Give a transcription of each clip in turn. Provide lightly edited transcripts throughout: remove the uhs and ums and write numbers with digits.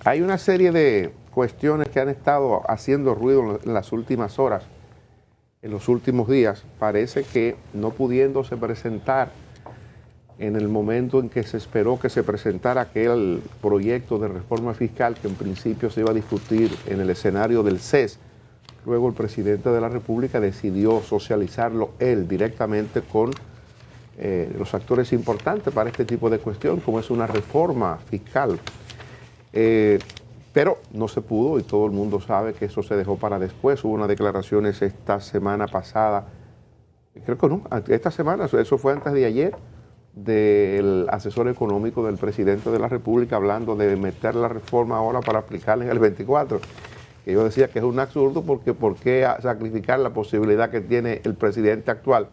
Hay una serie de cuestiones que han estado haciendo ruido en las últimas horas, en los últimos días. Parece que no pudiéndose presentar en el momento en que se esperó que se presentara aquel proyecto de reforma fiscal que en principio se iba a discutir en el escenario del CES, luego el presidente de la República decidió socializarlo él directamente con los actores importantes para este tipo de cuestión, como es una reforma fiscal. Pero no se pudo y todo el mundo sabe que eso se dejó para después. Hubo unas declaraciones esta semana pasada, creo que no, esta semana, eso fue antes de ayer, del asesor económico del presidente de la República hablando de meter la reforma ahora para aplicarla en el 24. Que yo decía que es un absurdo porque ¿por qué sacrificar la posibilidad que tiene el presidente actual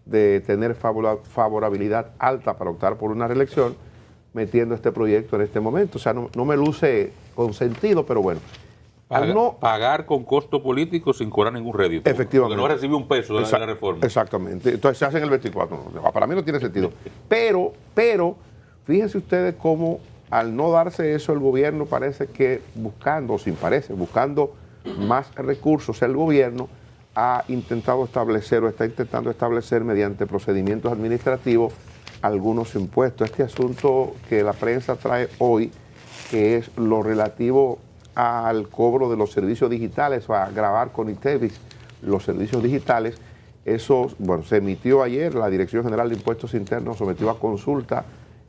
de tener favorabilidad alta para optar por una reelección metiendo este proyecto en este momento? O sea, no me luce con sentido, pero bueno. Pagar con costo político sin cobrar ningún rédito. Efectivamente. Porque no recibe un peso de la reforma. Exactamente. Entonces se hace en el 24. Para mí no tiene sentido. Pero, fíjense ustedes cómo al no darse eso el gobierno parece que buscando más recursos, el gobierno ha intentado establecer o está intentando establecer mediante procedimientos administrativos algunos impuestos. Este asunto que la prensa trae hoy, que es lo relativo al cobro de los servicios digitales o a grabar con ITEVIS los servicios digitales, eso, bueno, se emitió ayer, la Dirección General de Impuestos Internos sometió a consulta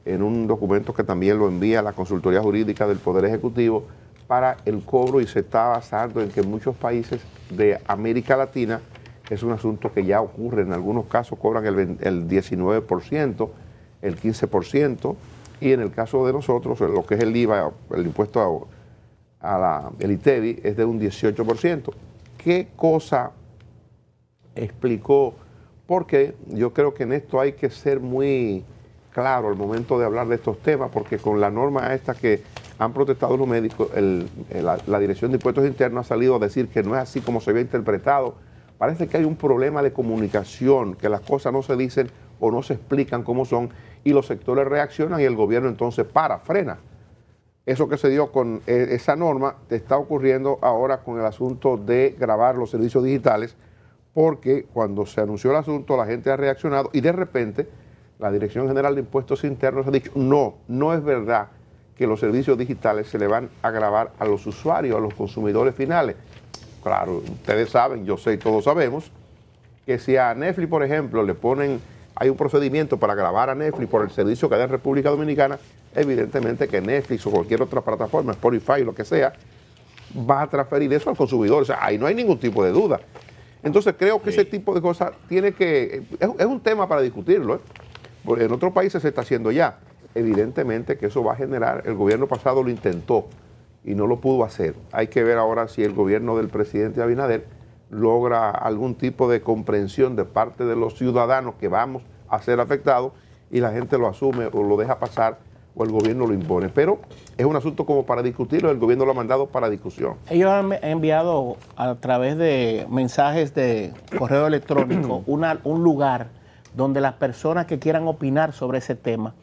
en un documento que también lo envía la Consultoría Jurídica del Poder Ejecutivo para el cobro, y se está basando en que en muchos países de América Latina es un asunto que ya ocurre, en algunos casos cobran el 19%, el 15%, y en el caso de nosotros, lo que es el IVA, el impuesto el ITEVI, es de un 18%. ¿Qué cosa explicó? Porque yo creo que en esto hay que ser muy claro al momento de hablar de estos temas, porque con la norma esta que han protestado los médicos, la Dirección de Impuestos Internos ha salido a decir que no es así como se había interpretado. Parece que hay un problema de comunicación, que las cosas no se dicen o no se explican como son, y los sectores reaccionan y el gobierno entonces frena. Eso que se dio con esa norma está ocurriendo ahora con el asunto de grabar los servicios digitales, porque cuando se anunció el asunto la gente ha reaccionado y de repente la Dirección General de Impuestos Internos ha dicho no es verdad que los servicios digitales se le van a grabar a los usuarios, a los consumidores finales. Claro, ustedes saben, yo sé y todos sabemos, que si a Netflix, por ejemplo, hay un procedimiento para grabar a Netflix por el servicio que da en República Dominicana, evidentemente que Netflix o cualquier otra plataforma, Spotify, lo que sea, va a transferir eso al consumidor. O sea, ahí no hay ningún tipo de duda. Entonces creo que ese tipo de cosas es un tema para discutirlo, porque en otros países se está haciendo ya. Evidentemente que eso va a generar, el gobierno pasado lo intentó y no lo pudo hacer. Hay que ver ahora si el gobierno del presidente Abinader logra algún tipo de comprensión de parte de los ciudadanos que vamos a ser afectados y la gente lo asume o lo deja pasar o el gobierno lo impone. Pero es un asunto como para discutirlo, el gobierno lo ha mandado para discusión. Ellos han enviado a través de mensajes de correo electrónico un lugar donde las personas que quieran opinar sobre ese tema,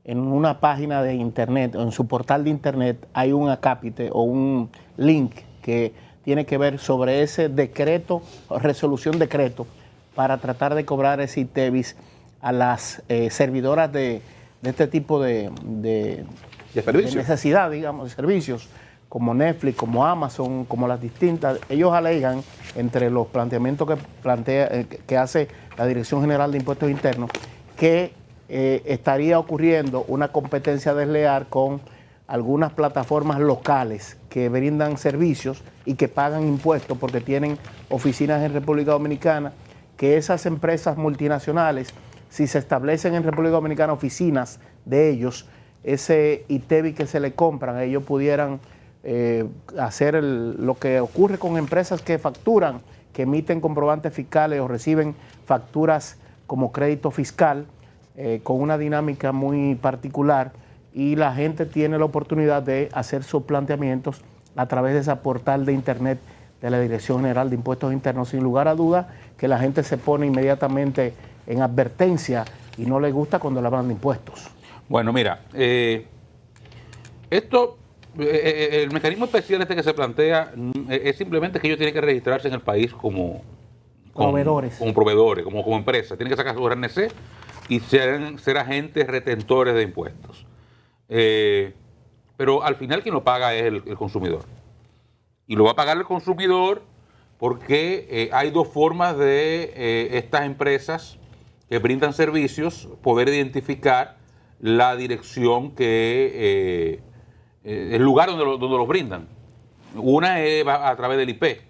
en una página de internet o en su portal de internet hay un acápite o un link que tiene que ver sobre ese decreto, resolución decreto, para tratar de cobrar ese ITEVIS a las servidoras de este tipo de necesidad, digamos, de servicios, como Netflix, como Amazon, como las distintas. Ellos alegan, entre los planteamientos que hace la Dirección General de Impuestos Internos, que estaría ocurriendo una competencia desleal con algunas plataformas locales que brindan servicios y que pagan impuestos porque tienen oficinas en República Dominicana, que esas empresas multinacionales, si se establecen en República Dominicana oficinas de ellos, ese ITEVI que se le compran, ellos pudieran hacer lo que ocurre con empresas que facturan, que emiten comprobantes fiscales o reciben facturas como crédito fiscal, con una dinámica muy particular, y la gente tiene la oportunidad de hacer sus planteamientos a través de ese portal de internet de la Dirección General de Impuestos Internos. Sin lugar a duda que la gente se pone inmediatamente en advertencia y no le gusta cuando le hablan de impuestos. Bueno, mira, esto el mecanismo especial que se plantea es simplemente que ellos tienen que registrarse en el país como proveedores, como empresa. Tienen que sacar su RNC y ser agentes retentores de impuestos. Pero al final quien lo paga es el consumidor. Y lo va a pagar el consumidor porque hay dos formas de estas empresas que brindan servicios poder identificar la dirección el lugar donde los brindan. Una es a través del IP,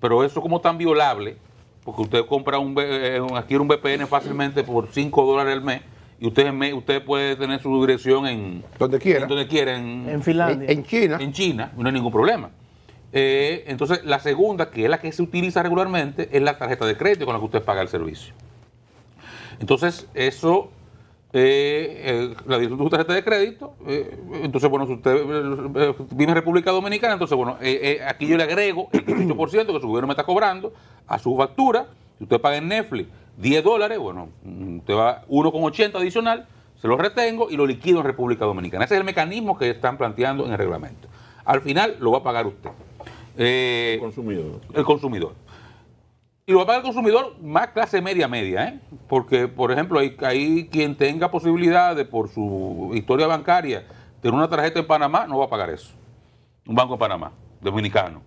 pero eso como tan violable, porque usted compra adquiere un VPN fácilmente por $5 al mes y usted puede tener su dirección en donde quiera, en Finlandia, en China, no hay ningún problema. Entonces la segunda, que es la que se utiliza regularmente, es la tarjeta de crédito con la que usted paga el servicio. Entonces eso la dirección de su tarjeta de crédito, entonces bueno, si usted vive en República Dominicana, entonces bueno, aquí yo le agrego el 18% que su gobierno me está cobrando a su factura. Si usted paga en Netflix $10, bueno, usted va 1,80 adicional, se lo retengo y lo liquido en República Dominicana. Ese es el mecanismo que están planteando en el reglamento. Al final lo va a pagar usted. El consumidor. El consumidor. Y lo va a pagar el consumidor más clase media, ¿eh? Porque, por ejemplo, hay quien tenga posibilidad de, por su historia bancaria, tener una tarjeta en Panamá, no va a pagar eso. Un banco en Panamá, dominicano.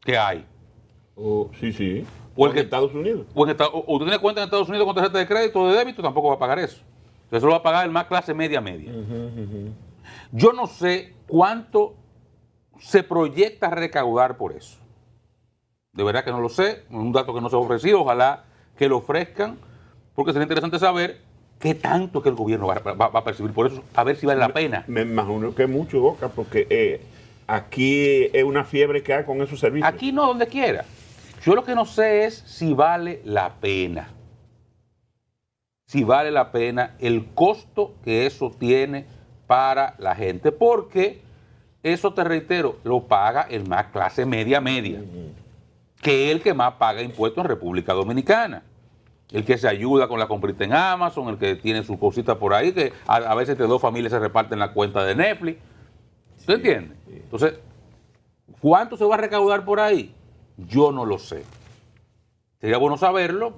¿Qué hay? Sí. O en Estados Unidos. O usted tiene cuenta en Estados Unidos con tarjeta de crédito o de débito, tampoco va a pagar eso. Entonces eso lo va a pagar el más clase media. Yo no sé cuánto se proyecta recaudar por eso. De verdad que no lo sé, un dato que no se ha ofrecido, ojalá que lo ofrezcan, porque sería interesante saber qué tanto que el gobierno va a percibir por eso, a ver si vale la pena. Me imagino que mucho, Boca, porque aquí es una fiebre que hay con esos servicios. Aquí no, donde quiera. Yo lo que no sé es si vale la pena. Si vale la pena el costo que eso tiene para la gente, porque eso, te reitero, lo paga el más clase media, que es el que más paga impuestos en República Dominicana. El que se ayuda con la comprita en Amazon, el que tiene su cosita por ahí, que a veces entre dos familias se reparten la cuenta de Netflix. ¿Usted entiende? Sí. Entonces, ¿cuánto se va a recaudar por ahí? Yo no lo sé. Sería bueno saberlo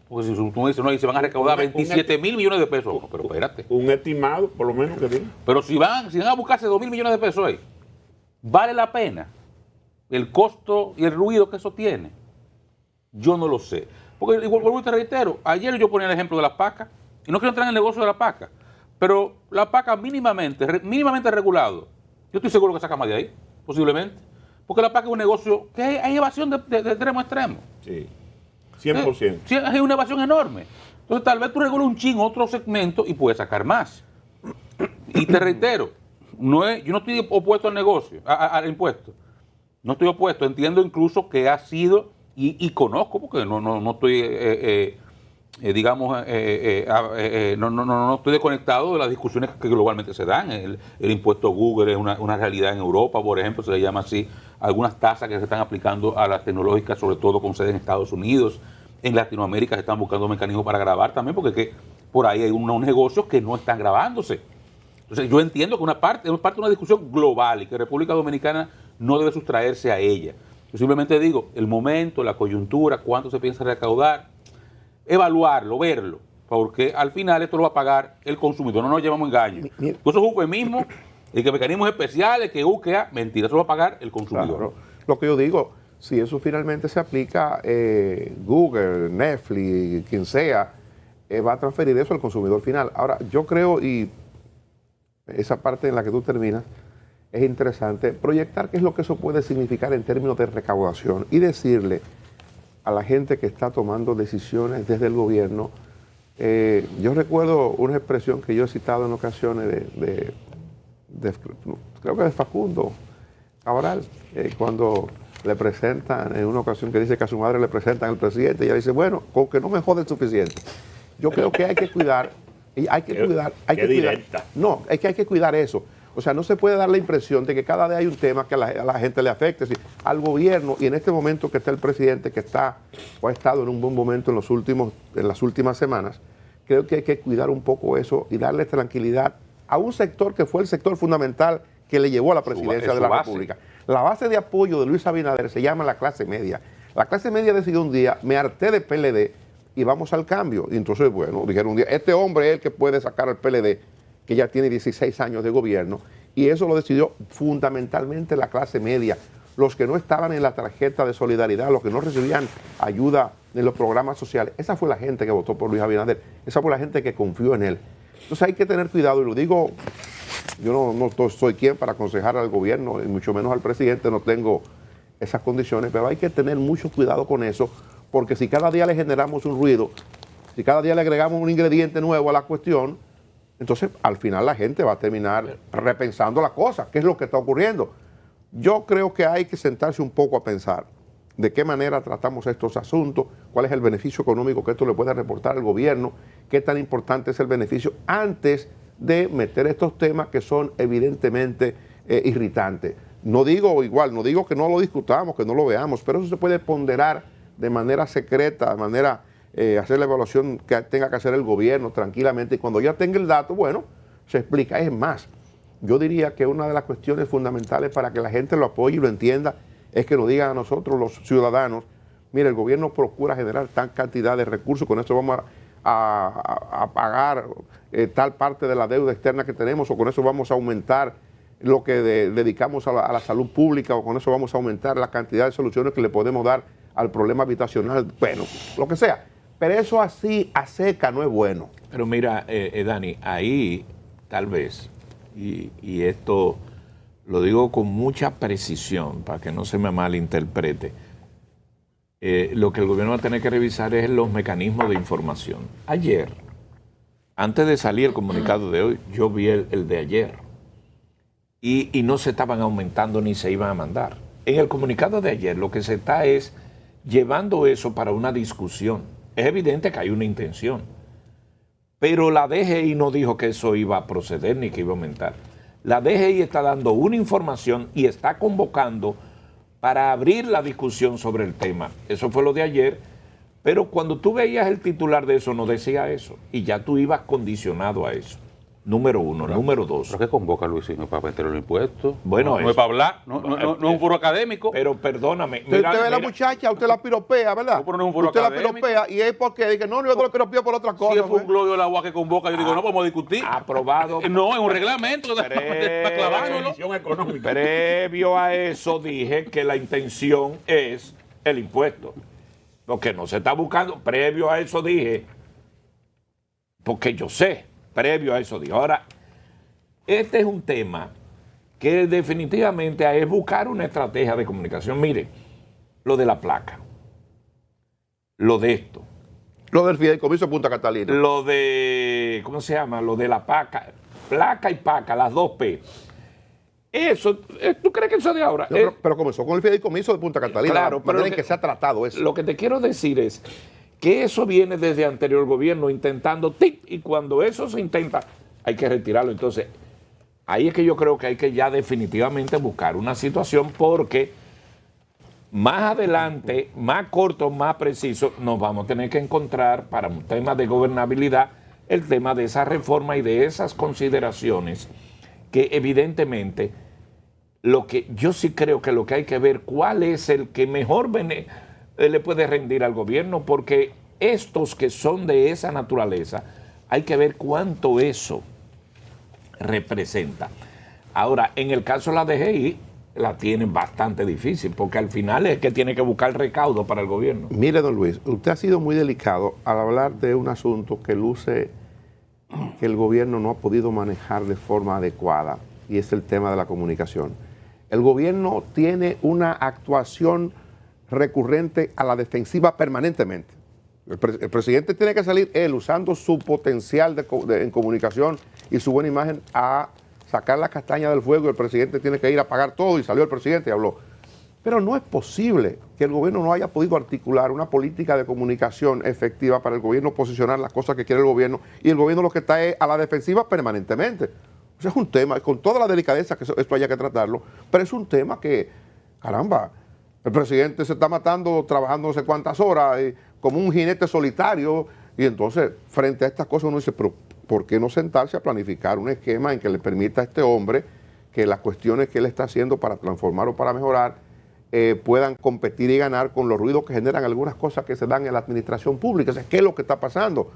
porque si tú me dices, no, y se van a recaudar 27 mil millones de pesos. Pero espérate. Un estimado, por lo menos, que diga. Pero si van a buscarse 2 mil millones de pesos ahí, ¿vale la pena el costo y el ruido que eso tiene? Yo no lo sé. Porque, igual te reitero, ayer yo ponía el ejemplo de las pacas, y no quiero entrar en el negocio de la paca, pero la paca mínimamente regulado, yo estoy seguro que saca más de ahí, posiblemente. Porque la paca es un negocio que hay evasión de extremo a extremo. Sí, 100%. Sí, hay una evasión enorme. Entonces tal vez tú regulas un chin otro segmento y puedes sacar más. Y te reitero, yo no estoy opuesto al negocio, al impuesto. No estoy opuesto, entiendo incluso que ha sido, y conozco, porque no estoy, no estoy desconectado de las discusiones que globalmente se dan. El impuesto Google es una realidad en Europa, por ejemplo, se le llama así, algunas tasas que se están aplicando a las tecnológicas, sobre todo con sede en Estados Unidos. En Latinoamérica se están buscando mecanismos para grabar también, porque por ahí hay unos negocios que no están grabándose. Entonces yo entiendo que es parte de una discusión global y que República Dominicana no debe sustraerse a ella. Yo simplemente digo, el momento, la coyuntura, cuánto se piensa recaudar, evaluarlo, verlo, porque al final esto lo va a pagar el consumidor, no nos llevamos engaño. Eso es un eufemismo, y que mecanismos especiales, que mentira, eso lo va a pagar el consumidor. Claro. Lo que yo digo, si eso finalmente se aplica, Google, Netflix, quien sea, va a transferir eso al consumidor final. Ahora, yo creo, y esa parte en la que tú terminas, es interesante proyectar qué es lo que eso puede significar en términos de recaudación y decirle a la gente que está tomando decisiones desde el gobierno. Yo recuerdo una expresión que yo he citado en ocasiones creo que de Facundo Cabral, cuando le presentan, en una ocasión que dice que a su madre le presentan al presidente, y ella dice, bueno, con que no me jode suficiente. Yo creo que hay que cuidar, no, es que hay que cuidar eso. O sea, no se puede dar la impresión de que cada día hay un tema que a la gente le afecte. Al gobierno, y en este momento que está el presidente, que está o ha estado en un buen momento en las últimas semanas, creo que hay que cuidar un poco eso y darle tranquilidad a un sector que fue el sector fundamental que le llevó a la presidencia es de la su base. República. La base de apoyo de Luis Abinader se llama la clase media. La clase media decidió un día, me harté de PLD y vamos al cambio. Y entonces, bueno, dijeron un día, este hombre es el que puede sacar al PLD, que ya tiene 16 años de gobierno, y eso lo decidió fundamentalmente la clase media, los que no estaban en la tarjeta de solidaridad, los que no recibían ayuda en los programas sociales. Esa fue la gente que votó por Luis Abinader, esa fue la gente que confió en él. Entonces hay que tener cuidado, y lo digo, yo no soy quien para aconsejar al gobierno, y mucho menos al presidente, no tengo esas condiciones, pero hay que tener mucho cuidado con eso, porque si cada día le generamos un ruido, si cada día le agregamos un ingrediente nuevo a la cuestión, entonces al final la gente va a terminar repensando la cosa, qué es lo que está ocurriendo. Yo creo que hay que sentarse un poco a pensar de qué manera tratamos estos asuntos, cuál es el beneficio económico que esto le puede reportar al gobierno, qué tan importante es el beneficio antes de meter estos temas que son evidentemente irritantes. No digo que no lo discutamos, que no lo veamos, pero eso se puede ponderar de manera secreta, de manera hacer la evaluación que tenga que hacer el gobierno tranquilamente, y cuando ya tenga el dato, bueno, se explica. Es más, yo diría que una de las cuestiones fundamentales para que la gente lo apoye y lo entienda es que nos digan a nosotros, los ciudadanos, mire, el gobierno procura generar tal cantidad de recursos, con eso vamos a pagar tal parte de la deuda externa que tenemos, o con eso vamos a aumentar lo que dedicamos a la salud pública, o con eso vamos a aumentar la cantidad de soluciones que le podemos dar al problema habitacional, bueno, lo que sea. Pero eso así a seca no es bueno. Pero mira, Dani, ahí tal vez, y esto lo digo con mucha precisión para que no se me malinterprete, lo que el gobierno va a tener que revisar es los mecanismos de información. Ayer, antes de salir el comunicado de hoy, yo vi el de ayer, y no se estaban aumentando ni se iban a mandar. En el comunicado de ayer lo que se está es llevando eso para una discusión. Es evidente que hay una intención, pero la DGI no dijo que eso iba a proceder ni que iba a aumentar. La DGI está dando una información y está convocando para abrir la discusión sobre el tema. Eso fue lo de ayer, pero cuando tú veías el titular de eso no decía eso, y ya tú ibas condicionado a eso. Número uno. Número dos. ¿Pero qué convoca Luisino para meter los impuestos? Bueno, no es para hablar, no es un foro académico. Pero perdóname. Usted ve a la muchacha, usted la piropea, ¿verdad? No, pero no es un foro usted académico. la piropea, y es porque dice, no, yo no la piropeo por otra cosa. Si es un pues. globo de la agua que convoca, yo digo, no podemos discutir. Aprobado. No, es un reglamento para clavándolo. Decisión económica. Previo a eso dije que la intención es el impuesto. Lo que no se está buscando, previo a eso dije, porque yo sé, previo a eso dije. Ahora, este es un tema que definitivamente es buscar una estrategia de comunicación. Mire, lo de la placa, lo de esto, Lo del fideicomiso de Punta Catalina. lo de, ¿cómo se llama? Lo de la placa y paca, las dos P. Eso, ¿tú crees que eso es de ahora? No, pero comenzó con el fideicomiso de Punta Catalina, Claro, la pero manera en que se ha tratado eso. Lo que te quiero decir es que eso viene desde anterior gobierno intentando, y cuando eso se intenta, hay que retirarlo. Entonces, ahí es que yo creo que hay que ya definitivamente buscar una situación, porque más adelante, más corto, más preciso, nos vamos a tener que encontrar para un tema de gobernabilidad, el tema de esa reforma y de esas consideraciones que evidentemente lo que yo sí creo que lo que hay que ver cuál es el que mejor le puede rendir al gobierno, porque estos que son de esa naturaleza hay que ver cuánto eso representa. Ahora, en el caso de la DGI, la tienen bastante difícil, porque al final es que tiene que buscar recaudo para el gobierno. Mire, don Luis, usted ha sido muy delicado al hablar de un asunto que luce que el gobierno no ha podido manejar de forma adecuada, y es el tema de la comunicación. El gobierno tiene una actuación recurrente a la defensiva permanentemente. El presidente tiene que salir él usando su potencial en comunicación y su buena imagen a sacar la castaña del fuego. El presidente tiene que ir a apagar todo, y salió el presidente y habló. Pero no es posible que el gobierno no haya podido articular una política de comunicación efectiva para el gobierno posicionar las cosas que quiere el gobierno, y el gobierno lo que está es a la defensiva permanentemente. O sea, es un tema, con toda la delicadeza que esto haya que tratarlo, pero es un tema que, caramba, el presidente se está matando trabajando no sé cuántas horas, como un jinete solitario, y entonces frente a estas cosas uno dice, pero ¿por qué no sentarse a planificar un esquema en que le permita a este hombre que las cuestiones que él está haciendo para transformar o para mejorar puedan competir y ganar con los ruidos que generan algunas cosas que se dan en la administración pública. O sea, ¿qué es lo que está pasando?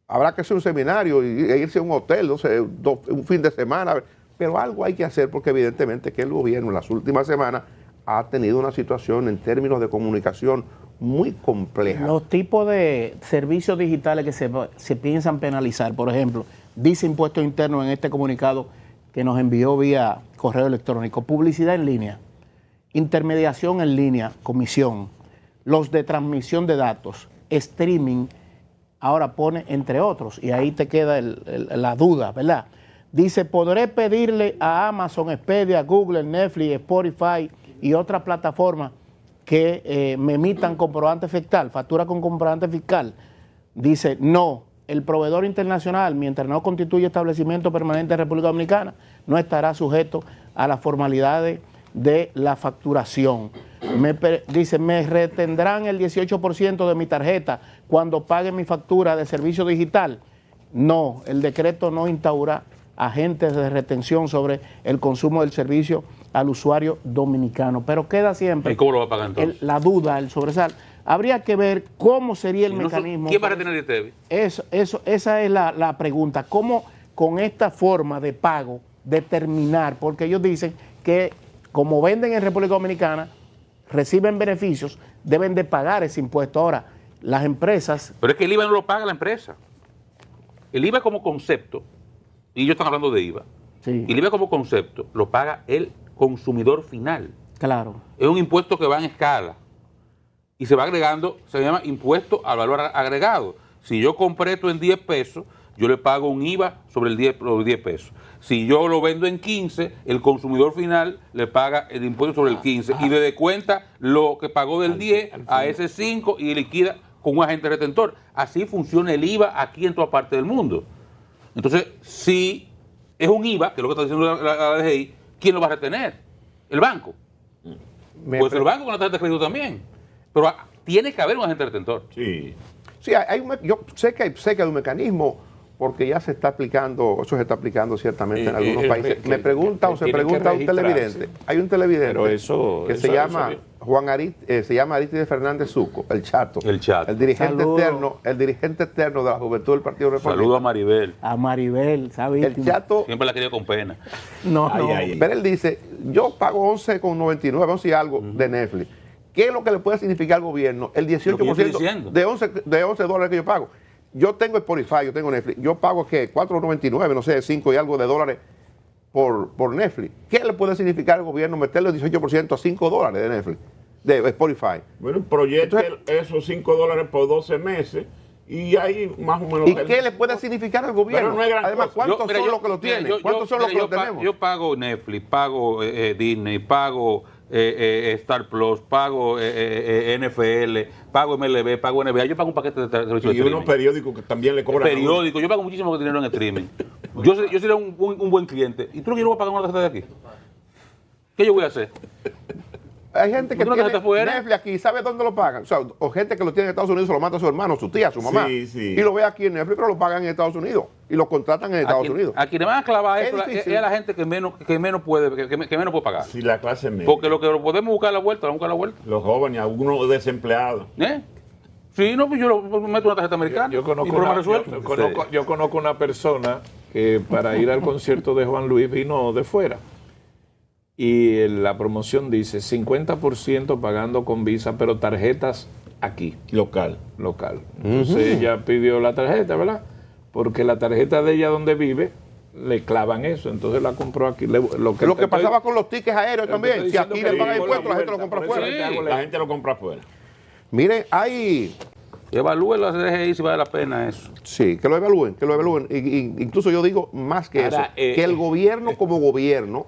Habrá que hacer un seminario e irse a un hotel, no sé, un fin de semana, pero algo hay que hacer porque evidentemente que el gobierno en las últimas semanas ha tenido una situación en términos de comunicación muy compleja. Los tipos de servicios digitales que se piensan penalizar, por ejemplo, dice Impuestos Internos en este comunicado que nos envió vía correo electrónico: publicidad en línea, intermediación en línea, comisión, los de transmisión de datos, streaming, ahora pone entre otros, y ahí te queda la duda, ¿verdad? Dice, podré pedirle a Amazon, Expedia, Google, Netflix, Spotify y otras plataformas que me emitan comprobante fiscal, factura con comprobante fiscal. Dice, no, el proveedor internacional, mientras no constituya establecimiento permanente en República Dominicana, no estará sujeto a las formalidades de la facturación. Dice, me retendrán el 18% de mi tarjeta cuando pague mi factura de servicio digital. No, el decreto no instaura agentes de retención sobre el consumo del servicio al usuario dominicano. Pero queda siempre ¿Y cómo lo va a pagar entonces? la duda, el sobresal. Habría que ver cómo sería el mecanismo. ¿Quién va a retener el ITEVI? Esa es la pregunta. ¿Cómo con esta forma de pago determinar? Porque ellos dicen que como venden en República Dominicana, reciben beneficios, deben de pagar ese impuesto. Ahora, las empresas... Pero es que el IVA no lo paga la empresa. El IVA como concepto, y ellos están hablando de IVA, Sí, el IVA como concepto lo paga el consumidor final. claro. Es un impuesto que va en escala y se va agregando, se llama impuesto al valor agregado. Si yo compré esto en 10 pesos, yo le pago un IVA sobre los 10 pesos. Si yo lo vendo en 15, el consumidor final le paga el impuesto sobre el 15 y le descuenta lo que pagó del 10 a ese 5 y liquida con un agente retentor. Así funciona el IVA aquí en toda parte del mundo. Entonces, si es un IVA, que es lo que está diciendo la DGI, ¿quién lo va a retener? El banco. Puede ser el banco con la tarjeta de crédito también. Pero tiene que haber un agente retentor. Sí. Sí, yo sé que hay un mecanismo porque ya se está aplicando, eso se está aplicando ciertamente en algunos países. Me pregunta o se pregunta un televidente. Hay un televidente que se llama Arístides Fernández Zuco, el Chato. El Chato. El dirigente externo de la Juventud del Partido Reformista. Saludo a Maribel. A Maribel, ¿sabes? El Chato, Siempre la quería con pena. No, Ay, no. ay. pero él dice, yo pago 11,99, 11 y algo de Netflix. ¿Qué es lo que le puede significar al gobierno? El Lo que yo estoy 18% diciendo. de 11 dólares que yo pago. Yo tengo Spotify, yo tengo Netflix. Yo pago, ¿qué? 4,99, no sé, 5 y algo de dólares por Netflix. ¿Qué le puede significar al gobierno meterle el 18% a 5 dólares de Netflix, de Spotify? Bueno, proyecte esos $5 por 12 meses y ahí más o menos... ¿Y qué le puede significar al gobierno? Pero no es gran Además, cosa. ¿cuántos son los que lo tienen? ¿Cuántos son los que lo tenemos? Yo pago Netflix, pago Disney, pago Star Plus, pago NFL, pago MLB, pago NBA. Yo pago un paquete de servicio de Y unos streaming. periódicos que también le cobran. Periódico, yo pago muchísimo dinero en streaming. Yo sería un buen cliente. ¿Y tú no quieres pagar una tarjeta de aquí? ¿Qué yo voy a hacer? Hay gente que ¿Tú no tiene te fuera? Netflix aquí, ¿sabe dónde lo pagan? O sea, o gente que lo tiene en Estados Unidos se lo manda a su hermano, a su tía, a su mamá. Sí, sí. Y lo ve aquí en Netflix, pero lo pagan en Estados Unidos. Y lo contratan en Estados Unidos. A quienes van a clavar Es eso es difícil. a la gente que menos puede pagar. Sí, la clase media. Porque lo que lo podemos buscar a la vuelta, vamos a buscar a la vuelta. Los jóvenes, algunos desempleados. Sí, no, pues yo meto una tarjeta americana. Yo conozco, y problema resuelto. yo conozco una persona que para ir al concierto de Juan Luis vino de fuera. Y la promoción dice 50% pagando con Visa, pero tarjetas aquí, Local. local. Entonces ella pidió la tarjeta, ¿verdad? Porque la tarjeta de ella donde vive le clavan eso, entonces la compró aquí. Lo que pasaba con los tickets aéreos también. Si aquí le pagan impuestos, la gente lo compra afuera. La gente lo compra afuera. Miren, hay... Evalúe la DGI si vale la pena eso. Sí, que lo evalúen, que lo evalúen. Incluso yo digo más que Ahora, eso, que el gobierno como gobierno,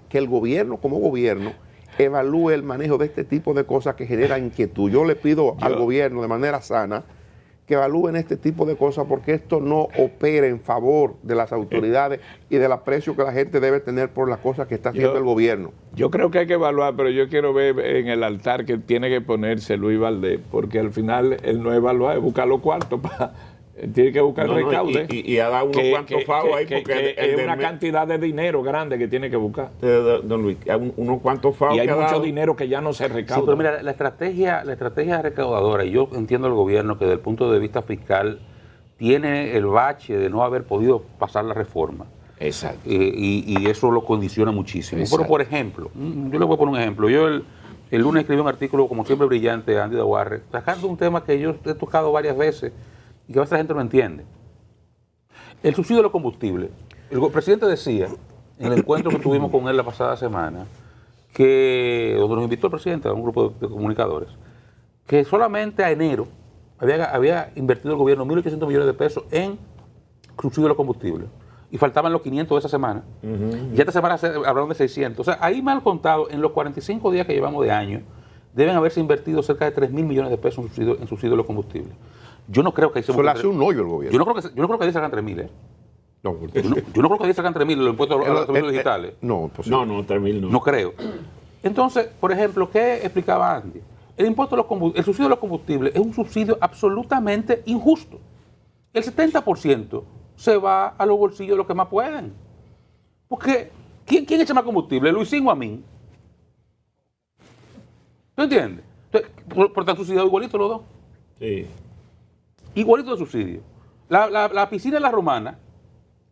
evalúe el manejo de este tipo de cosas que generan inquietud. Yo le pido al gobierno de manera sana que evalúen este tipo de cosas porque esto no opera en favor de las autoridades y del aprecio que la gente debe tener por las cosas que está haciendo el gobierno. Yo creo que hay que evaluar, pero yo quiero ver en el altar que tiene que ponerse Luis Valdés, porque al final él no evalúa, es buscar los cuartos para Tiene que buscar No, no, recaude. y ha dado unos cuantos favos ahí, porque es del una mes- cantidad de dinero grande que tiene que buscar. Don Luis, unos cuantos favos Y hay que ha mucho dado. dinero que ya no se Sí, recauda. pero mira, la estrategia recaudadora, y yo entiendo al gobierno que desde el punto de vista fiscal tiene el bache de no haber podido pasar la reforma. Exacto. Y eso lo condiciona muchísimo. Exacto. Pero, por ejemplo, yo le voy a poner un ejemplo. Yo el lunes escribí un artículo, como siempre brillante, de Andy Dawarre, sacando un tema que yo he tocado varias veces y que a veces la gente no entiende. El subsidio de los combustibles. El presidente decía, en el encuentro que tuvimos con él la pasada semana, donde nos invitó el presidente a un grupo de comunicadores, que solamente a enero había invertido el gobierno 1.800 millones de pesos en subsidio de los combustibles. Y faltaban los 500 de esa semana. Y esta semana hablaron de 600. O sea, ahí mal contado, en los 45 días que llevamos de año, deben haberse invertido cerca de 3.000 millones de pesos en subsidio de los combustibles. Yo no creo que ahí se Eso le hace un hoyo al gobierno. yo no creo que ahí salgan 3.000, ¿eh? No, porque- Yo no creo que ahí salgan 3.000 los impuestos a los servicios digitales. No, posible. No, 3.000 no. No creo. Entonces, por ejemplo, ¿qué explicaba Andy? El subsidio de los combustibles es un subsidio absolutamente injusto. El 70% se va a los bolsillos de los que más pueden. Porque, ¿quién echa más combustible? ¿Luisín o Amin? ¿Tú entiendes? Entonces, por tanto, subsidiado igualito los dos. Sí. Igualito de subsidio. La piscina de la Romana,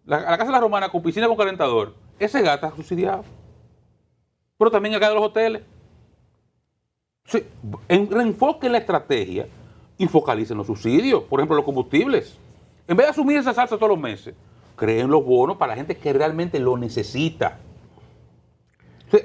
la casa de la Romana con piscina con calentador, ese gata subsidiado. Pero también acá de los hoteles. Sí, reenfoquen la estrategia y focalicen los subsidios. Por ejemplo, los combustibles. En vez de asumir esa salsa todos los meses, creen los bonos para la gente que realmente lo necesita. O sea,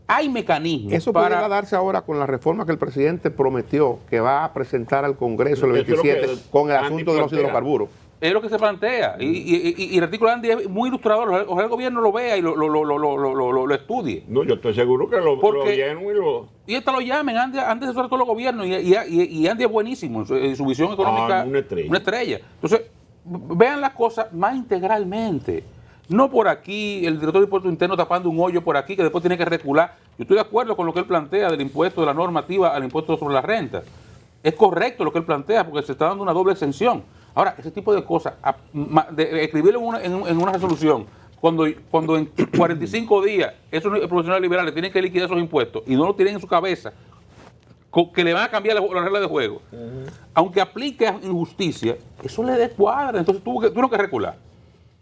hay mecanismos Eso para... podría darse ahora con la reforma que el presidente prometió que va a presentar al Congreso el Eso es lo 27 que con el Andy asunto de los plantea. hidrocarburos. Es lo que se plantea. Y el artículo de Andy es muy ilustrador. Ojalá el gobierno lo vea y lo estudie. No, yo estoy seguro que lo Porque- vieron y lo... Y hasta lo llamen. Andy asesora a todos los gobiernos. Y Andy es buenísimo en su visión económica. una estrella. Una estrella. Entonces, vean las cosas más integralmente. No por aquí, el director de impuestos internos tapando un hoyo por aquí que después tiene que recular. Yo estoy de acuerdo con lo que él plantea del impuesto, de la normativa al impuesto sobre la renta. Es correcto lo que él plantea porque se está dando una doble exención. Ahora, ese tipo de cosas, escribirlo en una resolución, cuando en 45 días esos profesionales liberales tienen que liquidar esos impuestos y no lo tienen en su cabeza, que le van a cambiar la regla de juego, aunque aplique injusticia, eso le descuadra. Entonces tú no que recular.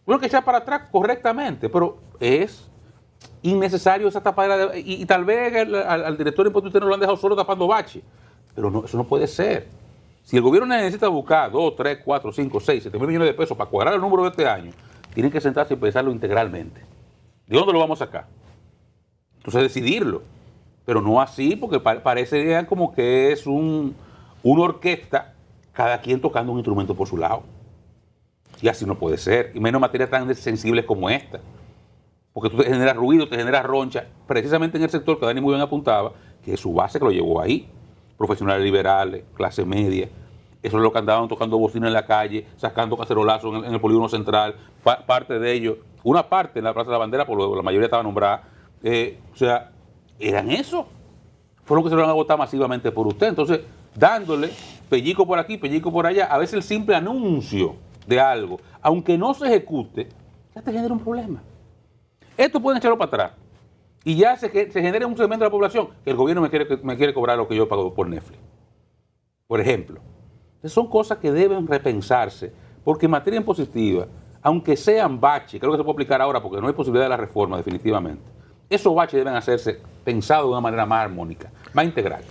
Tú no que echar para atrás correctamente, pero es innecesario esa tapadera. Y tal vez al director de impuestos internos lo han dejado solo tapando bache, pero no, eso no puede ser. Si el gobierno necesita buscar 2, 3, 4, 5, 6, 7 mil millones de pesos para cuadrar el número de este año, tienen que sentarse y pensarlo integralmente. ¿De dónde lo vamos a sacar? Entonces decidirlo. Pero no así, porque parece como que es una orquesta, cada quien tocando un instrumento por su lado. Y así no puede ser. Y menos en materias tan sensibles como esta. Porque tú te generas ruido, te generas roncha, precisamente en el sector que Dani muy bien apuntaba, que es su base que lo llevó ahí. Profesionales liberales, clase media. Eso es lo que andaban tocando bocina en la calle, sacando cacerolazos en el polígono central. Parte de ellos, una parte en la Plaza de la Bandera, por la mayoría estaba nombrada. O sea, eran eso. Fueron que se lo van a votar masivamente por usted. Entonces, dándole pellico por aquí, pellico por allá, a veces el simple anuncio de algo, aunque no se ejecute, ya te genera un problema. Esto pueden echarlo para atrás. Y ya se genera un segmento de la población que el gobierno me quiere cobrar lo que yo pago por Netflix. Por ejemplo. Entonces son cosas que deben repensarse, porque en materia impositiva, aunque sean baches, creo que se puede aplicar ahora porque no hay posibilidad de la reforma definitivamente, esos baches deben hacerse pensados de una manera más armónica, más integral.